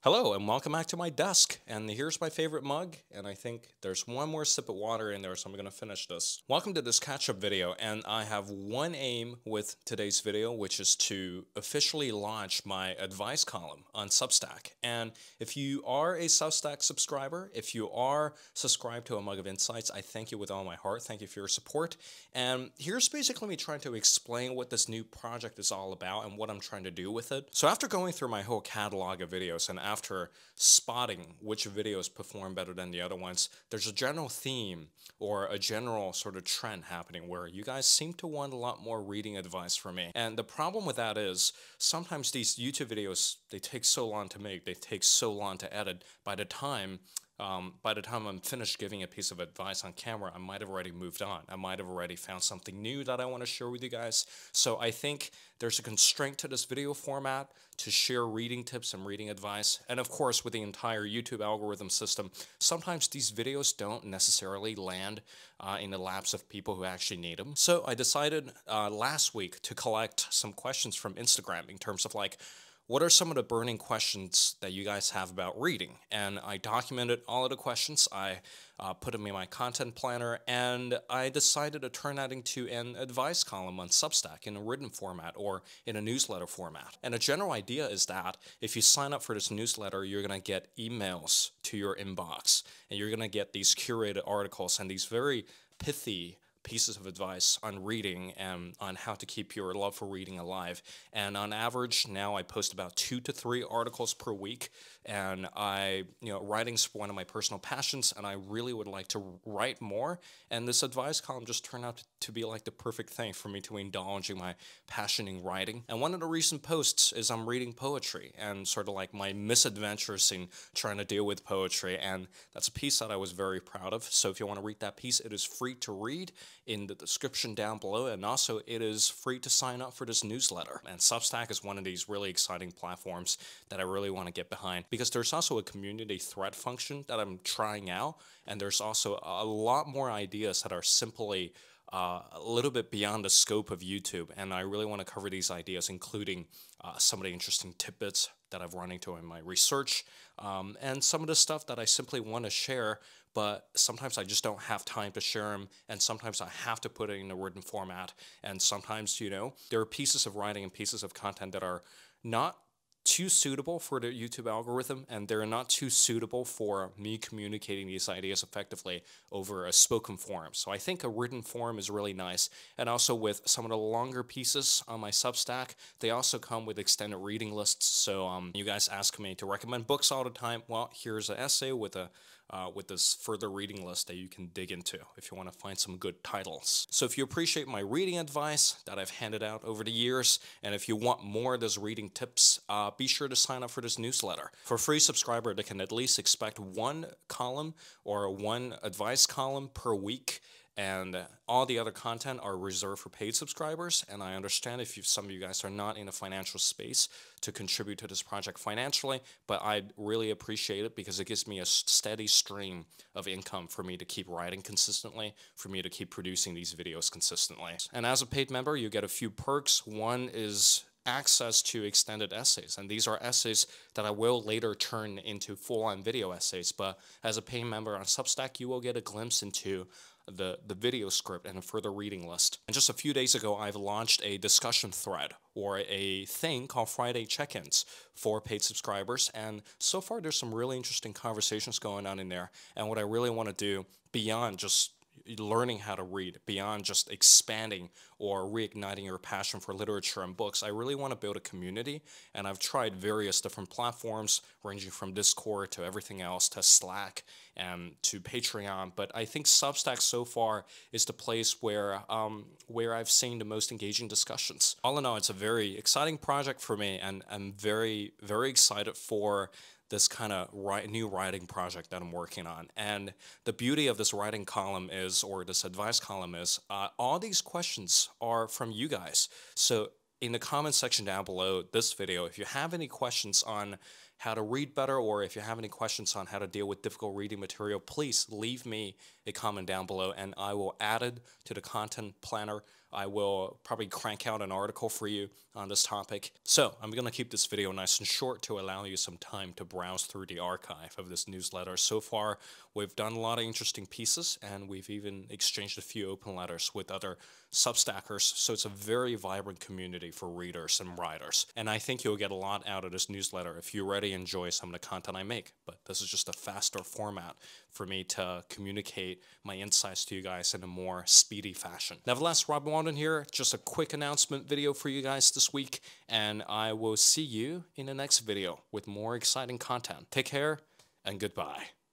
Hello and welcome back to my desk, and here's my favorite mug, and I think there's one more sip of water in there, so I'm gonna finish this. Welcome to this catch-up video, and I have one aim with today's video, which is to officially launch my advice column on Substack. And if you are a Substack subscriber, if you are subscribed to A Mug of Insights, I thank you with all my heart. Thank you for your support. And here's basically me trying to explain what this new project is all about and what I'm trying to do with it. So after going through my whole catalog of videos and after spotting which videos perform better than the other ones, there's a general theme or a general sort of trend happening where you guys seem to want a lot more reading advice from me. And the problem with that is sometimes these YouTube videos, they take so long to make, they take so long to edit. By the time I'm finished giving a piece of advice on camera, I might have already moved on. I might have already found something new that I want to share with you guys. So I think there's a constraint to this video format to share reading tips and reading advice. And of course, with the entire YouTube algorithm system, sometimes these videos don't necessarily land in the laps of people who actually need them. So I decided last week to collect some questions from Instagram in terms of like, what are some of the burning questions that you guys have about reading? And I documented all of the questions. I put them in my content planner, and I decided to turn that into an advice column on Substack in a written format or in a newsletter format. And the general idea is that if you sign up for this newsletter, you're going to get emails to your inbox, and you're going to get these curated articles and these very pithy pieces of advice on reading and on how to keep your love for reading alive. And on average, now I post about 2 to 3 articles per week. And writing's one of my personal passions, and I really would like to write more. And this advice column just turned out to be like the perfect thing for me to indulge in my passion in writing. And one of the recent posts is I'm reading poetry and sort of like my misadventures in trying to deal with poetry. And that's a piece that I was very proud of. So if you want to read that piece, it is free to read in the description down below, and also it is free to sign up for this newsletter. And Substack is one of these really exciting platforms that I really want to get behind, because there's also a community thread function that I'm trying out, and there's also a lot more ideas that are simply a little bit beyond the scope of YouTube, and I really want to cover these ideas, including some of the interesting tidbits that I've run into in my research, and some of the stuff that I simply want to share, but sometimes I just don't have time to share them, and sometimes I have to put it in a written format, and sometimes, there are pieces of writing and pieces of content that are not too suitable for the YouTube algorithm, and they're not too suitable for me communicating these ideas effectively over a spoken form. So I think a written form is really nice. And also with some of the longer pieces on my Substack, they also come with extended reading lists. So you guys ask me to recommend books all the time. Well, here's an essay with this further reading list that you can dig into if you want to find some good titles. So if you appreciate my reading advice that I've handed out over the years, and if you want more of those reading tips, be sure to sign up for this newsletter. For a free subscriber, they can at least expect one column or one advice column per week, and all the other content are reserved for paid subscribers. And I understand if some of you guys are not in a financial space to contribute to this project financially, but I'd really appreciate it because it gives me a steady stream of income for me to keep writing consistently, for me to keep producing these videos consistently. And as a paid member, you get a few perks. One is access to extended essays, and these are essays that I will later turn into full-on video essays, but as a paying member on Substack, you will get a glimpse into the video script and a further reading list. And just a few days ago, I've launched a discussion thread or a thing called Friday Check-ins for paid subscribers, and so far there's some really interesting conversations going on in there. And what I really want to do beyond just learning how to read, beyond just expanding or reigniting your passion for literature and books, I really want to build a community. And I've tried various different platforms, ranging from Discord to everything else, to Slack and to Patreon. But I think Substack so far is the place where I've seen the most engaging discussions. All in all, it's a very exciting project for me, and I'm very, very excited for this kind of new writing project that I'm working on. And the beauty of this writing column is, or this advice column is, all these questions are from you guys. So in the comment section down below this video, if you have any questions on how to read better, or if you have any questions on how to deal with difficult reading material, please leave me a comment down below and I will add it to the content planner I will probably crank out an article for you on this topic. So I'm going to keep this video nice and short to allow you some time to browse through the archive of this newsletter. So far, we've done a lot of interesting pieces, and we've even exchanged a few open letters with other Substackers, so it's a very vibrant community for readers and writers. And I think you'll get a lot out of this newsletter if you already enjoy some of the content I make. But this is just a faster format for me to communicate my insights to you guys in a more speedy fashion. Nevertheless, Rob Walden here, just a quick announcement video for you guys this week, and I will see you in the next video with more exciting content. Take care, and goodbye.